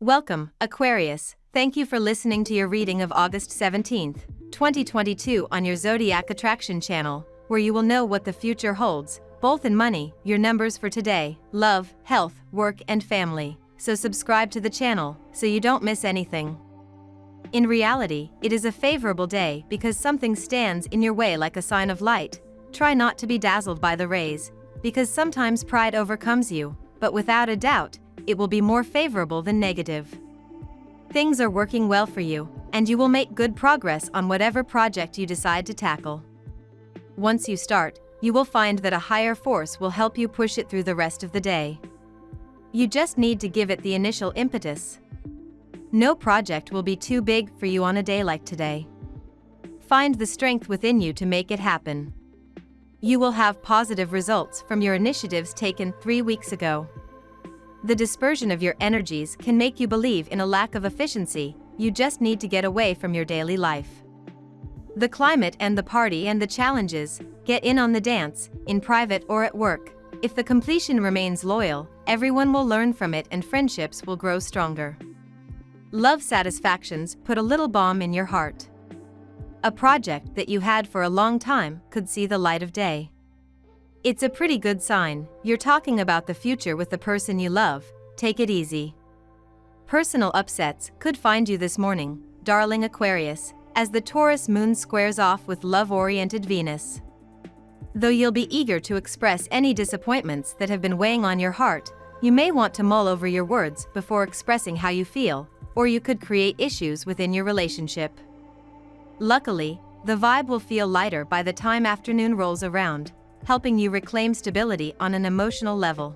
Welcome, Aquarius. Thank you for listening to your reading of August 17th, 2022 on your Zodiac Attraction channel, where you will know what the future holds, both in money, your numbers for today, love, health, work and family. So subscribe to the channel, so you don't miss anything. In reality, it is a favorable day because something stands in your way like a sign of light. Try not to be dazzled by the rays, because sometimes pride overcomes you, but without a doubt, it will be more favorable than negative. Things are working well for you, and you will make good progress on whatever project you decide to tackle. Once you start, you will find that a higher force will help you push it through the rest of the day. You just need to give it the initial impetus. No project will be too big for you on a day like today. Find the strength within you to make it happen. You will have positive results from your initiatives taken 3 weeks ago. The dispersion of your energies can make you believe in a lack of efficiency. You just need to get away from your daily life. The climate and the party and the challenges, get in on the dance, in private or at work. If the completion remains loyal, everyone will learn from it and friendships will grow stronger. Love satisfactions put a little balm in your heart. A project that you had for a long time could see the light of day. It's a pretty good sign. You're talking about the future with the person you love. Take it easy. Personal upsets could find you this morning, darling Aquarius, as the Taurus moon squares off with love-oriented Venus. Though you'll be eager to express any disappointments that have been weighing on your heart, you may want to mull over your words before expressing how you feel, or you could create issues within your relationship. Luckily, the vibe will feel lighter by the time afternoon rolls around, helping you reclaim stability on an emotional level.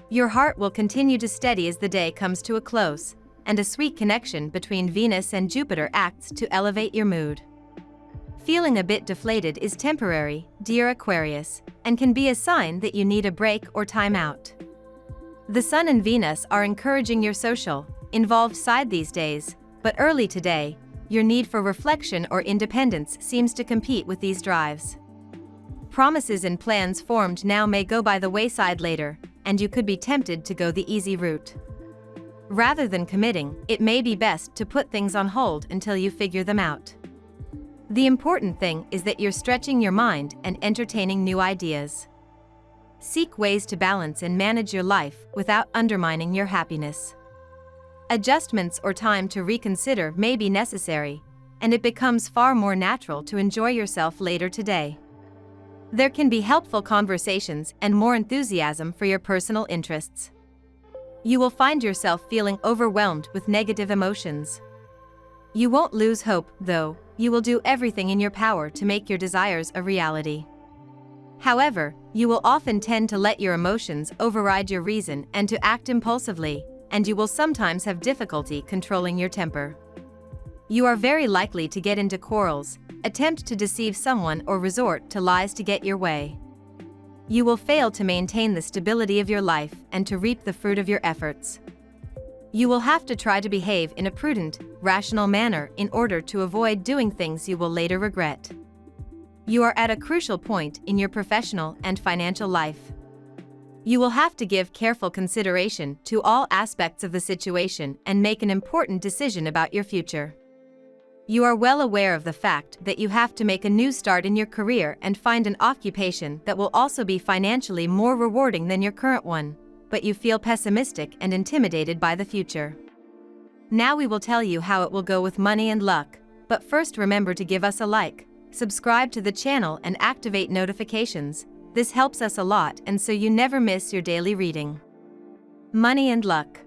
Your heart will continue to steady as the day comes to a close, and a sweet connection between Venus and Jupiter acts to elevate your mood. Feeling a bit deflated is temporary, dear Aquarius, and can be a sign that you need a break or time out. The Sun and Venus are encouraging your social, involved side these days, but early today, your need for reflection or independence seems to compete with these drives. Promises and plans formed now may go by the wayside later, and you could be tempted to go the easy route. Rather than committing, it may be best to put things on hold until you figure them out. The important thing is that you're stretching your mind and entertaining new ideas. Seek ways to balance and manage your life without undermining your happiness. Adjustments or time to reconsider may be necessary, and it becomes far more natural to enjoy yourself later today. There can be helpful conversations and more enthusiasm for your personal interests. You will find yourself feeling overwhelmed with negative emotions. You won't lose hope, though. You will do everything in your power to make your desires a reality. However, you will often tend to let your emotions override your reason and to act impulsively, and you will sometimes have difficulty controlling your temper. You are very likely to get into quarrels, attempt to deceive someone or resort to lies to get your way. You will fail to maintain the stability of your life and to reap the fruit of your efforts. You will have to try to behave in a prudent, rational manner in order to avoid doing things you will later regret. You are at a crucial point in your professional and financial life. You will have to give careful consideration to all aspects of the situation and make an important decision about your future. You are well aware of the fact that you have to make a new start in your career and find an occupation that will also be financially more rewarding than your current one, but you feel pessimistic and intimidated by the future. Now we will tell you how it will go with money and luck, but first remember to give us a like, subscribe to the channel and activate notifications. This helps us a lot and so you never miss your daily reading. Money and luck.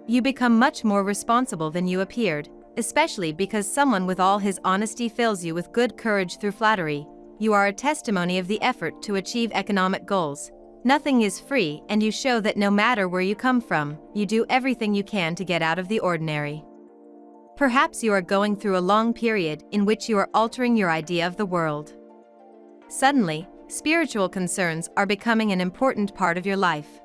You become much more responsible than you appeared, especially because someone with all his honesty fills you with good courage through flattery. You are a testimony of the effort to achieve economic goals. Nothing is free, and you show that no matter where you come from, you do everything you can to get out of the ordinary. Perhaps you are going through a long period in which you are altering your idea of the world. Suddenly, spiritual concerns are becoming an important part of your life.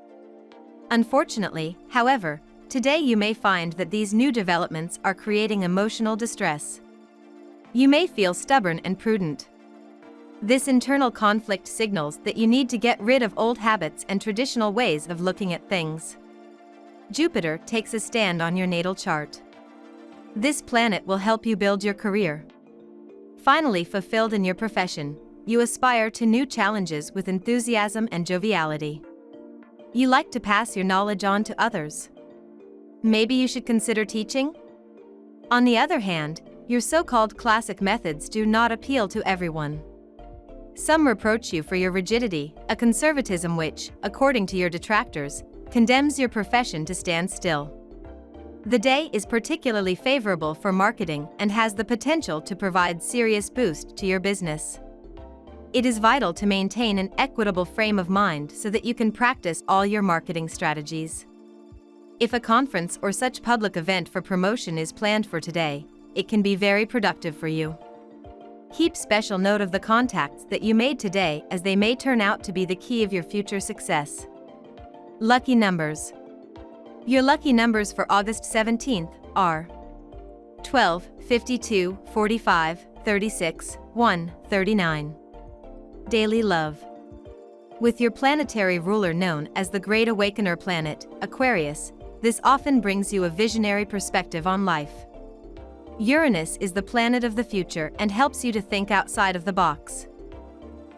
Unfortunately, however, today you may find that these new developments are creating emotional distress. You may feel stubborn and prudent. This internal conflict signals that you need to get rid of old habits and traditional ways of looking at things. Jupiter takes a stand on your natal chart. This planet will help you build your career. Finally fulfilled in your profession, you aspire to new challenges with enthusiasm and joviality. You like to pass your knowledge on to others. Maybe you should consider teaching? On the other hand, your so-called classic methods do not appeal to everyone. Some reproach you for your rigidity, a conservatism which, according to your detractors, condemns your profession to stand still. The day is particularly favorable for marketing and has the potential to provide serious boost to your business. It is vital to maintain an equitable frame of mind so that you can practice all your marketing strategies. If a conference or such public event for promotion is planned for today, it can be very productive for you. Keep special note of the contacts that you made today, as they may turn out to be the key of your future success. Lucky numbers. Your lucky numbers for August 17th are 12, 52, 45, 36, 1, 39. Daily love. With your planetary ruler known as the Great Awakener planet, Aquarius, this often brings you a visionary perspective on life. Uranus is the planet of the future and helps you to think outside of the box.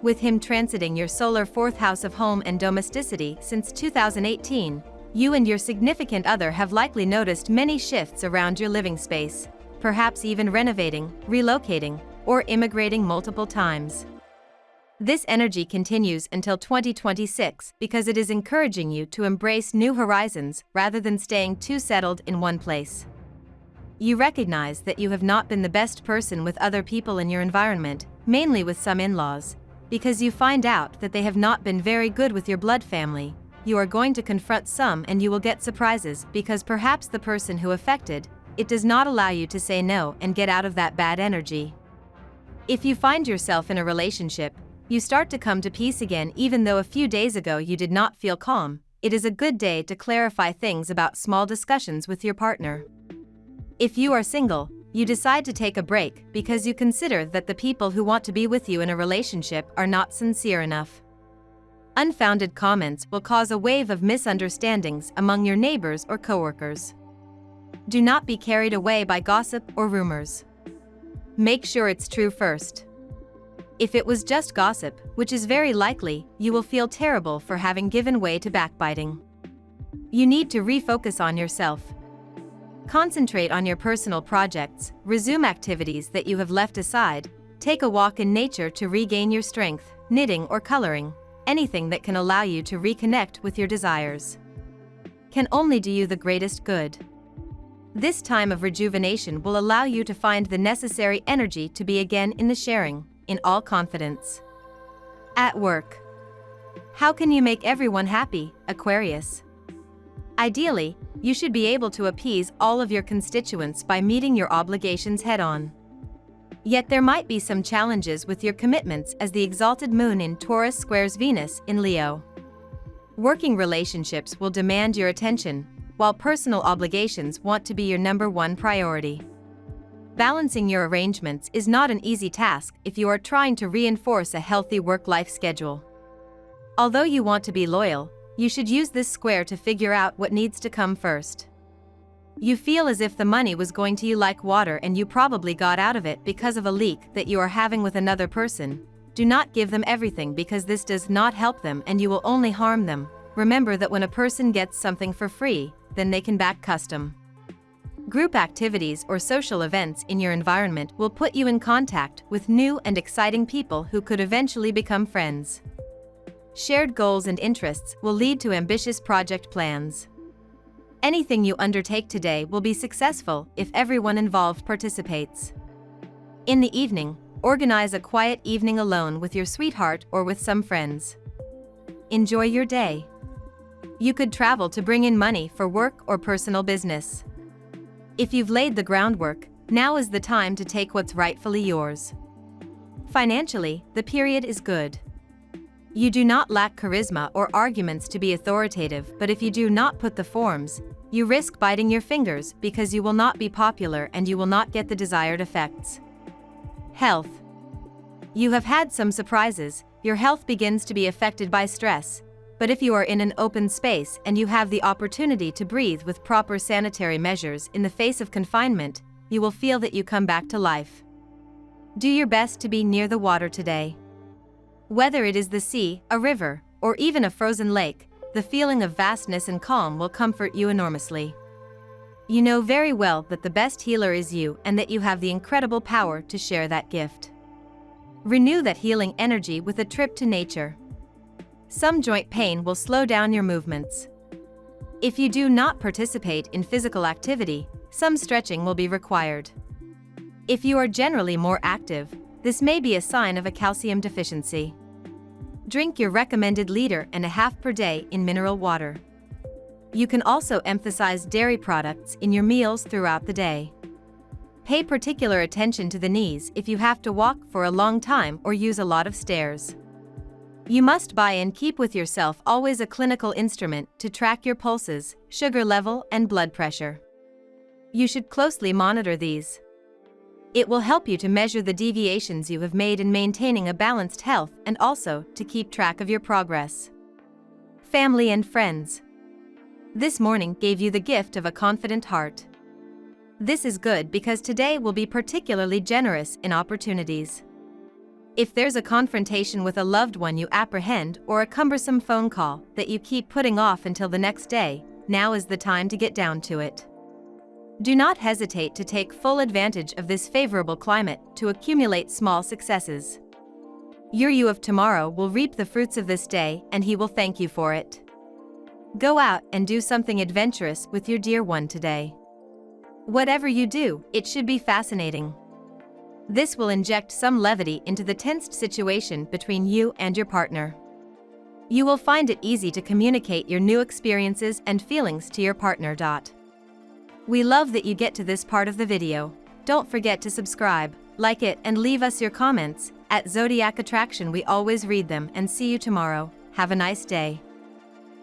With him transiting your solar fourth house of home and domesticity since 2018, you and your significant other have likely noticed many shifts around your living space, perhaps even renovating, relocating, or immigrating multiple times. This energy continues until 2026 because it is encouraging you to embrace new horizons rather than staying too settled in one place. You recognize that you have not been the best person with other people in your environment, mainly with some in-laws, because you find out that they have not been very good with your blood family. You are going to confront some and you will get surprises because perhaps the person who affected it does not allow you to say no and get out of that bad energy. If you find yourself in a relationship, you start to come to peace again even though a few days ago you did not feel calm. It is a good day to clarify things about small discussions with your partner. If you are single, you decide to take a break because you consider that the people who want to be with you in a relationship are not sincere enough. Unfounded comments will cause a wave of misunderstandings among your neighbors or coworkers. Do not be carried away by gossip or rumors. Make sure it's true first. If it was just gossip, which is very likely, you will feel terrible for having given way to backbiting. You need to refocus on yourself. Concentrate on your personal projects, resume activities that you have left aside, take a walk in nature to regain your strength, knitting or coloring, anything that can allow you to reconnect with your desires. Can only do you the greatest good. This time of rejuvenation will allow you to find the necessary energy to be again in the sharing, in all confidence. At work. How can you make everyone happy, Aquarius? Ideally, you should be able to appease all of your constituents by meeting your obligations head-on. Yet there might be some challenges with your commitments as the exalted moon in Taurus squares Venus in Leo. Working relationships will demand your attention, while personal obligations want to be your number one priority. Balancing your arrangements is not an easy task if you are trying to reinforce a healthy work-life schedule. Although you want to be loyal, you should use this square to figure out what needs to come first. You feel as if the money was going to you like water and you probably got out of it because of a leak that you are having with another person. Do not give them everything because this does not help them and you will only harm them. Remember that when a person gets something for free, then they can back custom. Group activities or social events in your environment will put you in contact with new and exciting people who could eventually become friends. Shared goals and interests will lead to ambitious project plans. Anything you undertake today will be successful if everyone involved participates. In the evening, organize a quiet evening alone with your sweetheart or with some friends. Enjoy your day. You could travel to bring in money for work or personal business. If you've laid the groundwork, now is the time to take what's rightfully yours. Financially, the period is good. You do not lack charisma or arguments to be authoritative, but if you do not put the forms, you risk biting your fingers because you will not be popular and you will not get the desired effects. Health. You have had some surprises, your health begins to be affected by stress. But if you are in an open space and you have the opportunity to breathe with proper sanitary measures in the face of confinement, you will feel that you come back to life. Do your best to be near the water today. Whether it is the sea, a river, or even a frozen lake, the feeling of vastness and calm will comfort you enormously. You know very well that the best healer is you and that you have the incredible power to share that gift. Renew that healing energy with a trip to nature. Some joint pain will slow down your movements. If you do not participate in physical activity, some stretching will be required. If you are generally more active, this may be a sign of a calcium deficiency. Drink your recommended 1.5 liters per day in mineral water. You can also emphasize dairy products in your meals throughout the day. Pay particular attention to the knees if you have to walk for a long time or use a lot of stairs. You must buy and keep with yourself always a clinical instrument to track your pulses, sugar level, and blood pressure. You should closely monitor these. It will help you to measure the deviations you have made in maintaining a balanced health and also to keep track of your progress. Family and friends. This morning gave you the gift of a confident heart. This is good because today will be particularly generous in opportunities. If there's a confrontation with a loved one you apprehend or a cumbersome phone call that you keep putting off until the next day, now is the time to get down to it. Do not hesitate to take full advantage of this favorable climate to accumulate small successes. Your you of tomorrow will reap the fruits of this day and he will thank you for it. Go out and do something adventurous with your dear one today. Whatever you do, it should be fascinating. This will inject some levity into the tensed situation between you and your partner. You will find it easy to communicate your new experiences and feelings to your partner. We love that you get to this part of the video. Don't forget to subscribe, like it, and leave us your comments. At Zodiac Attraction we always read them and see you tomorrow. Have a nice day.